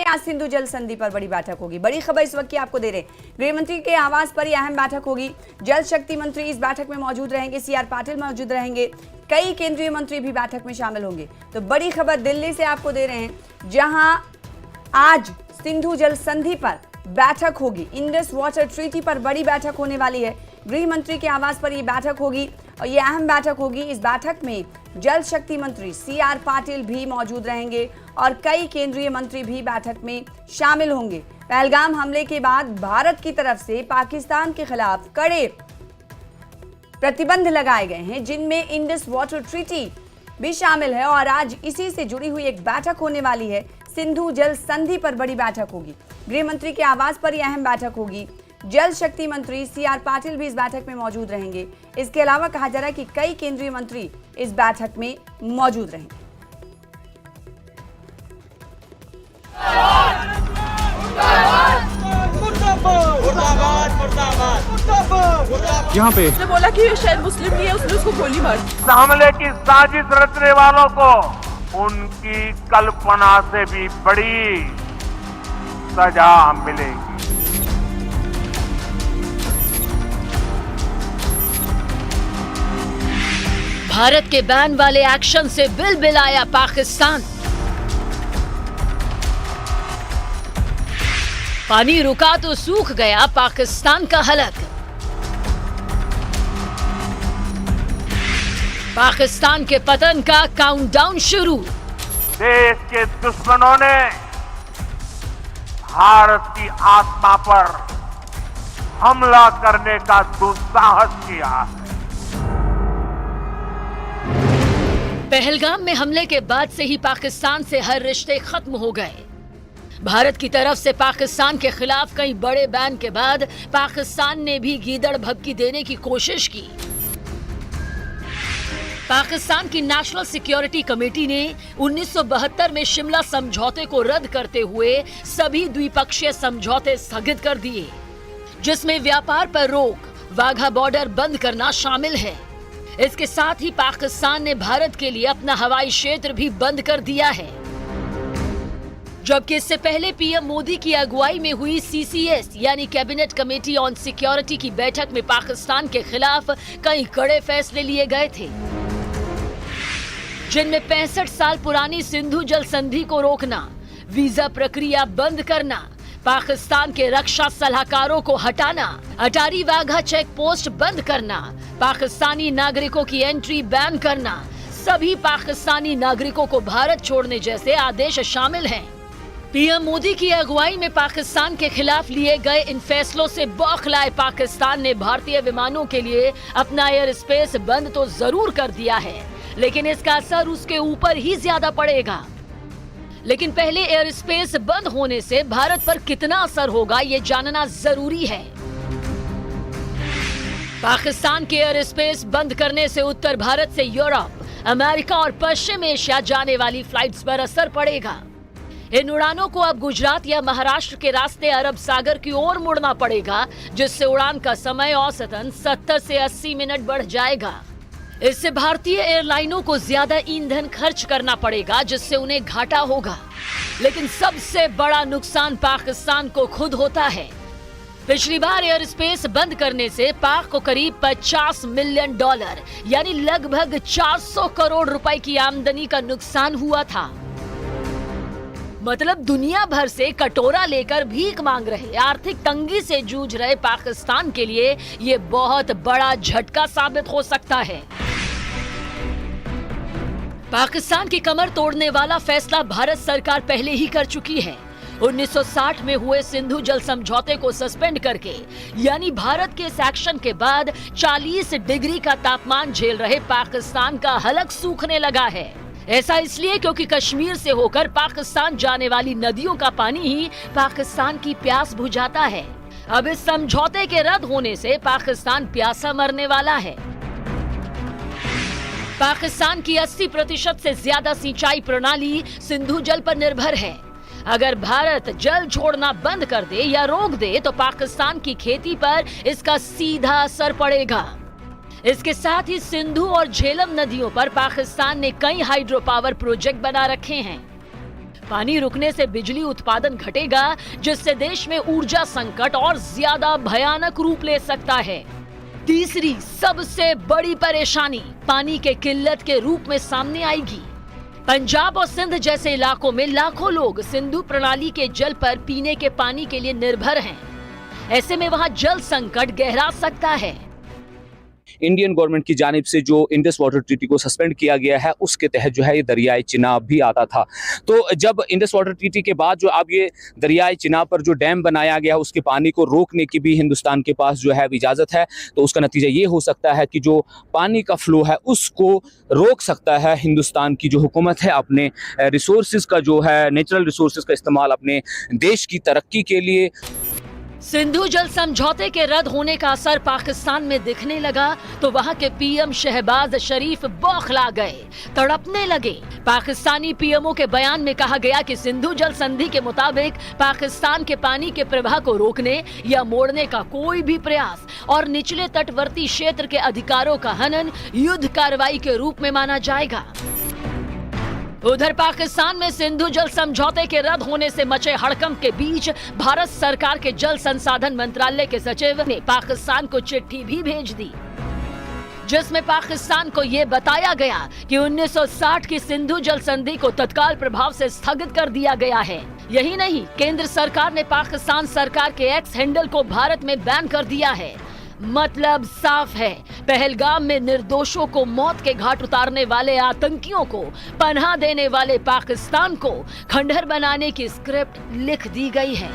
में आज सिंधु जल संधि पर बड़ी बैठक होगी। बड़ी खबर इस वक्त की आपको दे रहे हैं। गृह मंत्री के आवास पर यह अहम बैठक होगी। जल शक्ति मंत्री इस बैठक में मौजूद रहेंगे, सीआर पाटिल मौजूद रहेंगे, कई केंद्रीय मंत्री भी बैठक में शामिल होंगे। तो बड़ी खबर दिल्ली से आपको दे रहे हैं, जहां आज सिंधु जल संधि पर बैठक होगी। इंडस वाटर ट्रीटी पर बड़ी बैठक होने वाली है। गृह मंत्री के आवास पर यह बैठक होगी और यह अहम बैठक होगी। इस बैठक में जल शक्ति मंत्री सीआर पाटिल भी मौजूद रहेंगे और कई केंद्रीय मंत्री भी बैठक में शामिल होंगे। पहलगाम हमले के बाद भारत की तरफ से पाकिस्तान के खिलाफ कड़े प्रतिबंध लगाए गए हैं, जिनमें इंडस वाटर ट्रीटी भी शामिल है और आज इसी से जुड़ी हुई एक बैठक होने वाली है। सिंधु जल संधि पर बड़ी बैठक होगी। गृह मंत्री के आवास पर यह अहम बैठक होगी। जल शक्ति मंत्री सीआर पाटिल भी इस बैठक में मौजूद रहेंगे। इसके अलावा कहा जा रहा है कि कई केंद्रीय मंत्री इस बैठक में मौजूद रहेंगे। यहाँ पे उसने बोला कि शायद मुस्लिम नहीं है, उसने उसको गोली मार दी। हमले की साजिश रचने वालों को उनकी कल्पना से भी बड़ी सजा मिलेगी। भारत के बैन वाले एक्शन से बिलबिलाया पाकिस्तान। पानी रुका तो सूख गया पाकिस्तान का हलक। पाकिस्तान के पतन का काउंटडाउन शुरू। देश के दुश्मनों ने भारत की आत्मा पर हमला करने का दुस्साहस किया। पहलगाम में हमले के बाद से ही पाकिस्तान से हर रिश्ते खत्म हो गए। भारत की तरफ से पाकिस्तान के खिलाफ कई बड़े बैन के बाद पाकिस्तान ने भी गीदड़ भभकी देने की कोशिश की। पाकिस्तान की नेशनल सिक्योरिटी कमेटी ने 1972 में शिमला समझौते को रद्द करते हुए सभी द्विपक्षीय समझौते स्थगित कर दिए, जिसमें व्यापार पर रोक, वाघा बॉर्डर बंद करना शामिल है। इसके साथ ही पाकिस्तान ने भारत के लिए अपना हवाई क्षेत्र भी बंद कर दिया है। जबकि इससे पहले पीएम मोदी की अगुवाई में हुई सीसीएस यानी कैबिनेट कमेटी ऑन सिक्योरिटी की बैठक में पाकिस्तान के खिलाफ कई कड़े फैसले लिए गए थे, जिनमें 65 साल पुरानी सिंधु जल संधि को रोकना, वीजा प्रक्रिया बंद करना, पाकिस्तान के रक्षा सलाहकारों को हटाना, अटारी वाघा चेक पोस्ट बंद करना, पाकिस्तानी नागरिकों की एंट्री बैन करना, सभी पाकिस्तानी नागरिकों को भारत छोड़ने जैसे आदेश शामिल हैं। पीएम मोदी की अगुवाई में पाकिस्तान के खिलाफ लिए गए इन फैसलों से बौखलाए पाकिस्तान ने भारतीय विमानों के लिए अपना एयर स्पेस बंद तो जरूर कर दिया है, लेकिन इसका असर उसके ऊपर ही ज्यादा पड़ेगा। लेकिन पहले एयर स्पेस बंद होने से भारत पर कितना असर होगा ये जानना जरूरी है। पाकिस्तान के एयर स्पेस बंद करने से उत्तर भारत से यूरोप, अमेरिका और पश्चिम एशिया जाने वाली फ्लाइट्स पर असर पड़ेगा। इन उड़ानों को अब गुजरात या महाराष्ट्र के रास्ते अरब सागर की ओर मुड़ना पड़ेगा, जिससे उड़ान का समय औसतन 70 से 80 मिनट बढ़ जाएगा। इससे भारतीय एयरलाइनों को ज्यादा ईंधन खर्च करना पड़ेगा, जिससे उन्हें घाटा होगा। लेकिन सबसे बड़ा नुकसान पाकिस्तान को खुद होता है। पिछली बार एयर स्पेस बंद करने से पाक को करीब $50 मिलियन यानी लगभग 400 करोड़ रुपए की आमदनी का नुकसान हुआ था। मतलब दुनिया भर से कटोरा लेकर भीख मांग रहे, आर्थिक तंगी से जूझ रहे पाकिस्तान के लिए ये बहुत बड़ा झटका साबित हो सकता है। पाकिस्तान की कमर तोड़ने वाला फैसला भारत सरकार पहले ही कर चुकी है। 1960 में हुए सिंधु जल समझौते को सस्पेंड करके, यानी भारत के इस एक्शन के बाद 40 डिग्री का तापमान झेल रहे पाकिस्तान का हलक सूखने लगा है। ऐसा इसलिए क्योंकि कश्मीर से होकर पाकिस्तान जाने वाली नदियों का पानी ही पाकिस्तान की प्यास बुझाता है। अब इस समझौते के रद्द होने से पाकिस्तान प्यासा मरने वाला है। पाकिस्तान की 80% से ज्यादा सिंचाई प्रणाली सिंधु जल पर निर्भर है। अगर भारत जल छोड़ना बंद कर दे या रोक दे तो पाकिस्तान की खेती पर इसका सीधा असर पड़ेगा। इसके साथ ही सिंधु और झेलम नदियों पर पाकिस्तान ने कई हाइड्रो पावर प्रोजेक्ट बना रखे हैं। पानी रुकने से बिजली उत्पादन घटेगा, जिससे देश में ऊर्जा संकट और ज्यादा भयानक रूप ले सकता है। तीसरी सबसे बड़ी परेशानी पानी के किल्लत के रूप में सामने आएगी। पंजाब और सिंध जैसे इलाकों में लाखों लोग सिंधु प्रणाली के जल पर पीने के पानी के लिए निर्भर हैं। ऐसे में वहां जल संकट गहरा सकता है। इंडियन गवर्नमेंट की जानिब से जो इंडस वाटर ट्रीटी को सस्पेंड किया गया है, उसके तहत जो है ये दरियाई चिनाब भी आता था। तो जब इंडस वाटर ट्रीटी के बाद जो अब ये दरियाई चिनाब पर जो डैम बनाया गया, उसके पानी को रोकने की भी हिंदुस्तान के पास जो है इजाज़त है। तो उसका नतीजा ये हो सकता है कि जो पानी का फ्लो है उसको रोक सकता है हिंदुस्तान की जो हुकूमत है, अपने रिसोर्सेज का जो है नेचुरल रिसोर्सेज का इस्तेमाल अपने देश की तरक्की के लिए। सिंधु जल समझौते के रद्द होने का असर पाकिस्तान में दिखने लगा तो वहां के पीएम शहबाज शरीफ बौखला गए, तड़पने लगे। पाकिस्तानी पीएमओ के बयान में कहा गया कि सिंधु जल संधि के मुताबिक पाकिस्तान के पानी के प्रवाह को रोकने या मोड़ने का कोई भी प्रयास और निचले तटवर्ती क्षेत्र के अधिकारों का हनन युद्ध कार्रवाई के रूप में माना जाएगा। उधर पाकिस्तान में सिंधु जल समझौते के रद्द होने से मचे हड़कंप के बीच भारत सरकार के जल संसाधन मंत्रालय के सचिव ने पाकिस्तान को चिट्ठी भी भेज दी, जिसमें पाकिस्तान को यह बताया गया कि 1960 की सिंधु जल संधि को तत्काल प्रभाव से स्थगित कर दिया गया है। यही नहीं, केंद्र सरकार ने पाकिस्तान सरकार के एक्स हैंडल को भारत में बैन कर दिया है। मतलब साफ है, पहलगाम में निर्दोषों को मौत के घाट उतारने वाले आतंकियों को पनाह देने वाले पाकिस्तान को खंडहर बनाने की स्क्रिप्ट लिख दी गई है।